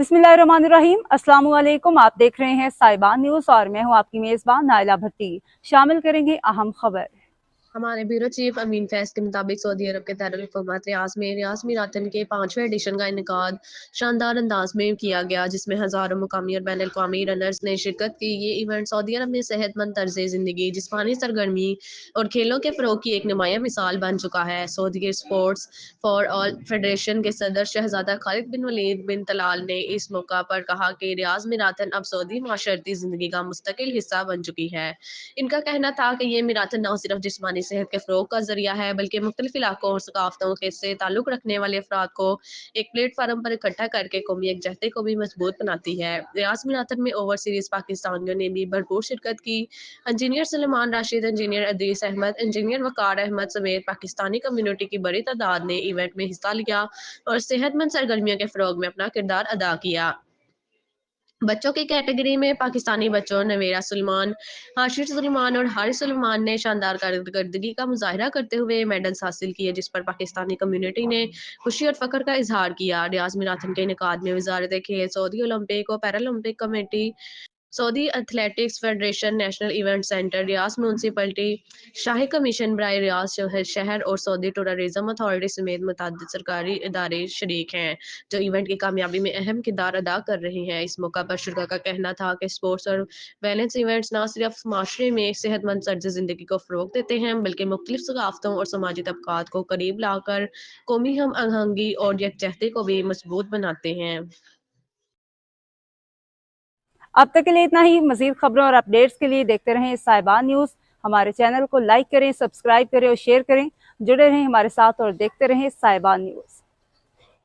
बिस्मिल्लाहिर्रहमानिर्रहीम। अस्सलाम वालेकुम। आप देख रहे हैं साहिबान न्यूज़ और मैं हूं आपकी मेज़बान नाइला भट्टी। शामिल करेंगे अहम खबर। हमारे ब्यूरो चीफ अमीन फैज के मुताबिक सऊदी अरब के दारुल-हुकूमत रियाज में रियाज मीराथन के 5वें एडिशन का इनेकाद शानदार अंदाज में किया गया, जिसमें हज़ारों मुकामी और बैनुल अक़वामी रनर्स ने शिरकत की। ये इवेंट सऊदी अरब में सेहतमंद तर्ज ज़िंदगी, जिस्मानी सरगर्मी और खेलों के फ़रोग़ की एक नुमाया मिसाल बन चुका है। Saudi sports for all federation के सदर शहजादा खालिद बिन वलीद बिन तलाल ने इस मौका पर कहा कि रियाज मीराथन अब सऊदी माशरती ज़िंदगी का मुस्तकिल हिस्सा बन चुकी है। इनका कहना था कि ये मीराथन न सिर्फ जिस्मानी सेहत के फ़रोग़ का ज़रिया है, बल्कि मुख्तलिफ इलाकों और सकाफ़तों के से ताल्लुक़ रखने वाले अफ़राद को एक प्लेटफार्म पर इकट्ठा करके कौमी यकजहती को भी मजबूत बनाती है। रियाज मीराथन में ओवर सीरीज़ पाकिस्तानियों ने भी भरपूर शिरकत की। Engineer Suleman Rashid, engineer अदीस Ahmad, engineer वक़ार अहमद समेत पाकिस्तानी कम्युनिटी की बड़ी तादाद ने इवेंट में हिस्सा लिया और सेहतमंद सरगर्मियों के फ़रोग़ में अपना किरदार अदा किया। बच्चों की कैटेगरी में पाकिस्तानी बच्चों नवेरा सुलेमान, हाशिर सुलेमान और हारिस सुलेमान ने शानदार कारकर्दगी का मुजाहिरा करते हुए मेडल्स हासिल किए, जिस पर पाकिस्तानी कम्युनिटी ने खुशी और फ़ख्र का इजहार किया। रियाज मैराथन के इनेकाद में वज़ारत खेल, सऊदी ओलंपिक और Paralympic committee, Saudi athletics federation, national event centre, Riyadh municipality, शाही कमीशन बराए रियाज शहर और सऊदी टूरिज्म अथॉरिटी समेत मुतअद्दिद सरकारी इदारे शरीक हैं, जो इवेंट की कामयाबी में अहम किरदार अदा कर रहे हैं। इस मौका पर शुरा का कहना था कि स्पोर्ट्स और वेलनेस इवेंट्स न सिर्फ माशरे में सेहतमंद तर्ज ज़िंदगी को फ़रोग़ देते हैं, बल्कि मुख्तलिफ सकाफ़तों और समाजी तबक़ात को करीब लाकर कौमी हम आहंगी और यकजहती को भी मजबूत बनाते हैं। अब तक के लिए इतना ही। मज़ीद खबरों और अपडेट्स के लिए देखते रहें साहिबान न्यूज़। हमारे चैनल को लाइक करें, सब्सक्राइब करें और शेयर करें। जुड़े रहें हमारे साथ और देखते रहें साहिबान न्यूज़।